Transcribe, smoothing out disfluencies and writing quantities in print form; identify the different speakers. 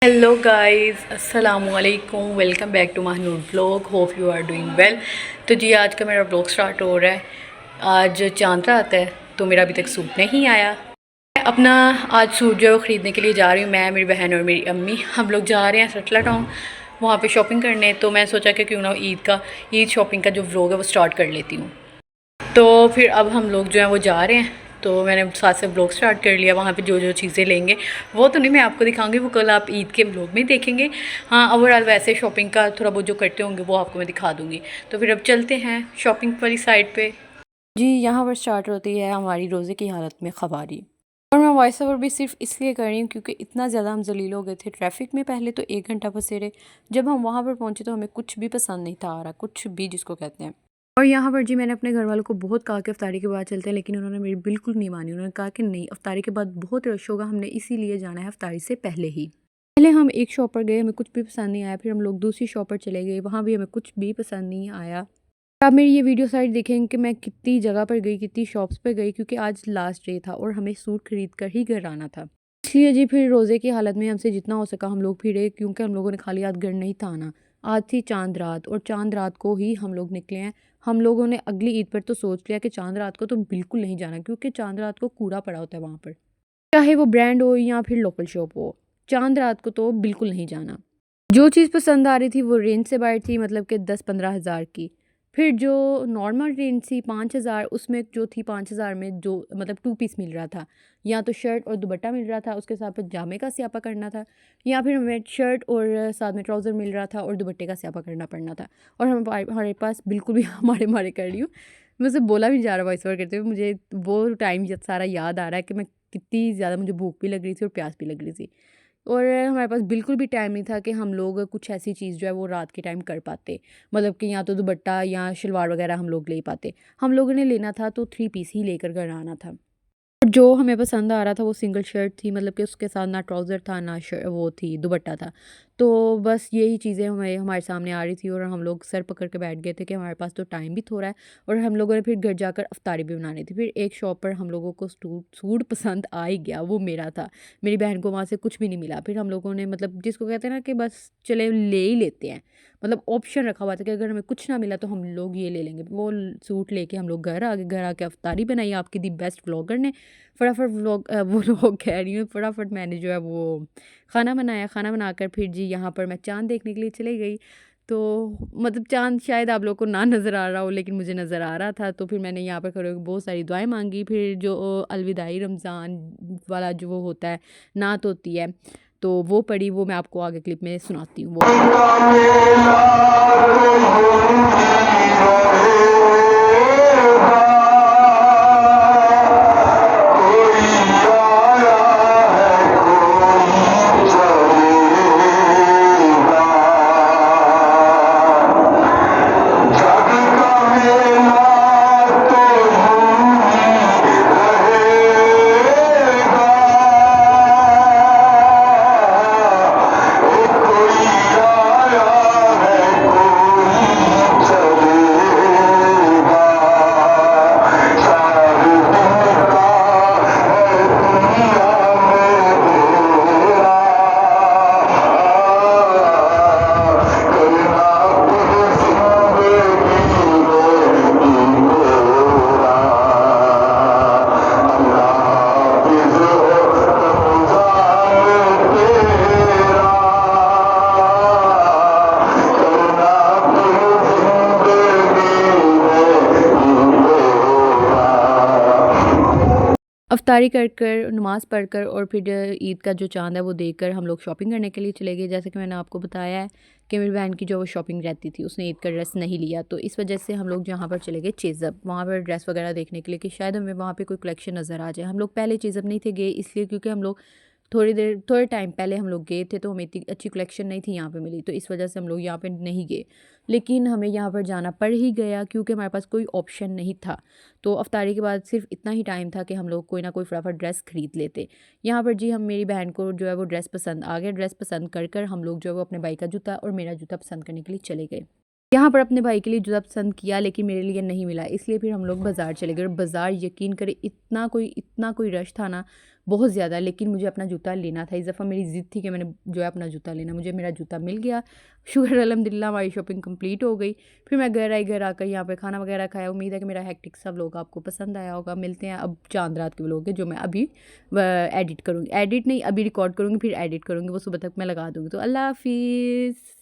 Speaker 1: Hello guys, अस्सलामु अलैकुम। Welcome back to my new vlog. Hope you are doing well. तो जी, आज का मेरा व्लॉग स्टार्ट हो रहा है। आज चांद रात है तो मेरा अभी तक सूट नहीं आया। मैं अपना आज सूट जो है वो ख़रीदने के लिए जा रही हूँ। मैं, मेरी बहन और मेरी अम्मी हम लोग जा रहे हैं सटला टाउन, वहाँ पे शॉपिंग करने। तो मैं सोचा कि क्यों ना ईद शॉपिंग का जो व्लॉग है वो स्टार्ट कर लेती हूँ। तो फिर अब हम लोग जो हैं वो जा रहे हैं। तो मैंने साथ से ब्लॉग स्टार्ट कर लिया। वहाँ पे जो जो चीज़ें लेंगे वो तो नहीं मैं आपको दिखाऊंगी, वो कल आप ईद के ब्लॉग में देखेंगे। हाँ, ओवरऑल वैसे शॉपिंग का थोड़ा बहुत जो करते होंगे वो आपको मैं दिखा दूँगी। तो फिर अब चलते हैं शॉपिंग वाली साइड पे। जी, यहाँ पर स्टार्ट होती है हमारी रोज़े की हालत में ख़वारी। और मैं वॉइस ओवर भी सिर्फ इसलिए कर रही हूँ क्योंकि इतना ज़्यादा हम जलील हो गए थे ट्रैफिक में। पहले तो 1 घंटा फंसे रहे। जब हम वहाँ पर पहुँचे तो हमें कुछ भी पसंद नहीं था आ रहा, कुछ भी जिसको कहते हैं। और यहाँ पर जी मैंने अपने घर वालों को बहुत कहा कि अफ्तारी के बाद चलते हैं, लेकिन उन्होंने मेरी बिल्कुल नहीं मानी। उन्होंने कहा कि नहीं, अफ्तारी के बाद बहुत रश होगा, हमने इसीलिए जाना है अफ्तारी से पहले ही। पहले हम एक शॉप पर गए, हमें कुछ भी पसंद नहीं आया। फिर हम लोग दूसरी शॉप पर चले गए, वहाँ भी हमें कुछ भी पसंद नहीं आया। आप मेरी ये वीडियो साइट देखेंगे कि मैं कितनी जगह पर गई, कितनी शॉप्स पर गई, क्योंकि आज लास्ट डे था और हमें सूट खरीद कर ही घर आना था। इसलिए जी फिर रोज़े की हालत में हमसे जितना हो सका हम लोग फिरे, क्योंकि हम लोगों ने खाली हाथ घर नहीं था आना। आज थी चांद रात और चांद रात को ही हम लोग निकले हैं। हम लोगों ने अगली ईद पर तो सोच लिया कि चांद रात को तो बिल्कुल नहीं जाना, क्योंकि चांद रात को कूड़ा पड़ा होता है वहाँ पर, चाहे वो ब्रांड हो या फिर लोकल शॉप हो। चांद रात को तो बिल्कुल नहीं जाना। जो चीज़ पसंद आ रही थी वो रेंज से बाहर थी, मतलब कि 10-15 हज़ार की। फिर जो नॉर्मल रेंज थी 5 हज़ार, उसमें जो थी 5 हज़ार में जो मतलब 2 पीस मिल रहा था, या तो शर्ट और दुपट्टा मिल रहा था, उसके साथ पजामे का स्यापा करना था, या फिर हमें शर्ट और साथ में ट्राउज़र मिल रहा था और दुपट्टे का स्यापा करना पड़ना था। और हमारे पास बिल्कुल भी हमारे मारे कर रही हूँ, मुझसे बोला भी जा रहा वॉइस ओवर करते हुए। मुझे वो टाइम सारा याद आ रहा है कि मैं कितनी ज़्यादा, मुझे भूख भी लग रही थी और प्यास भी लग रही थी। और हमारे पास बिल्कुल भी टाइम नहीं था कि हम लोग कुछ ऐसी चीज़ जो है वो रात के टाइम कर पाते, मतलब कि या तो दुपट्टा या शलवार वगैरह हम लोग ले पाते। हम लोगों ने लेना था तो 3 पीस ही लेकर घर आना था। और जो हमें पसंद आ रहा था वो सिंगल शर्ट थी, मतलब कि उसके साथ ना ट्राउज़र था ना वो थी दुपट्टा था। तो बस यही चीज़ें हमें हमारे सामने आ रही थी और हम लोग सर पकड़ के बैठ गए थे कि हमारे पास तो टाइम भी थोड़ा है। और हम लोगों ने फिर घर जाकर अफ्तारी भी बनानी थी। फिर एक शॉप पर हम लोगों को सूट पसंद आ ही गया, वो मेरा था। मेरी बहन को वहाँ से कुछ भी नहीं मिला। फिर हम लोगों ने, मतलब जिसको कहते हैं ना कि बस चले ले ही लेते हैं, मतलब ऑप्शन रखा हुआ था कि अगर हमें कुछ ना मिला तो हम लोग ये ले लेंगे। वो सूट लेके हम लोग घर आ गए। घर आके अफ्तारी बनाई आपकी दी बेस्ट व्लॉगर ने। फटाफट वो लोग कह रही हूँ, फटाफट मैंने जो है वो खाना बनाया। खाना बनाकर फिर जी यहाँ पर मैं चाँद देखने के लिए चली गई। तो मतलब चाँद शायद आप लोग को ना नज़र आ रहा हो, लेकिन मुझे नज़र आ रहा था। तो फिर मैंने यहाँ पर खड़े होकर बहुत सारी दुआएँ माँगी। फिर जो अलविदाई रमज़ान वाला जो वो होता है, नात होती है, तो वो पढ़ी। वो मैं आपको आगे क्लिप में सुनाती हूँ वो। अफ्तारी कर नमाज़ पढ़कर और फिर ईद का जो चाँद है वो देखकर हम लोग शॉपिंग करने के लिए चले गए। जैसे कि मैंने आपको बताया है कि मेरी बहन की जो वो शॉपिंग रहती थी, उसने ईद का ड्रेस नहीं लिया, तो इस वजह से हम लोग जहाँ पर चले गए चेज़अप, वहाँ पर ड्रेस वगैरह देखने के लिए कि शायद हमें वहाँ पे कोई कलेक्शन नज़र आ जाए। हम लोग पहले चेज़अप नहीं थे गए, इसलिए क्योंकि हम लोग थोड़े टाइम पहले हम लोग गए थे, तो हमें इतनी अच्छी कलेक्शन नहीं थी यहाँ पे मिली, तो इस वजह से हम लोग यहाँ पे नहीं गए। लेकिन हमें यहाँ पर जाना पड़ ही गया क्योंकि हमारे पास कोई ऑप्शन नहीं था। तो अफ्तारी के बाद सिर्फ इतना ही टाइम था कि हम लोग कोई ना कोई फटाफट ड्रेस खरीद लेते। यहाँ पर जी हम, मेरी बहन को जो है वो ड्रेस पसंद आ गया। ड्रेस पसंद कर हम लोग जो है वो अपने भाई का जूता और मेरा जूता पसंद करने के लिए चले गए। यहाँ पर अपने भाई के लिए जूता पसंद किया, लेकिन मेरे लिए नहीं मिला, इसलिए फिर हम लोग बाज़ार चले गए। और बाज़ार यकीन करें इतना कोई रश था ना, बहुत ज़्यादा, लेकिन मुझे अपना जूता लेना था। इस दफ़ा मेरी ज़िद थी कि मैंने जो है अपना जूता लेना, मुझे मेरा जूता मिल गया। शुक्र अल्हम्दुलिल्लाह हमारी शॉपिंग कंप्लीट हो गई। फिर मैं घर आई, घर आकर यहाँ पे खाना वगैरह खाया। उम्मीद है कि मेरा हेक्टिक सा व्लॉग आपको पसंद आया होगा। मिलते हैं अब चांद रात के व्लॉग के, जो मैं अभी एडिट करूँगी, एडिट नहीं अभी रिकॉर्ड करूँगी, फिर एडिट करूँगी, वो सुबह तक मैं लगा दूँगी। तो अल्लाह हाफिज़।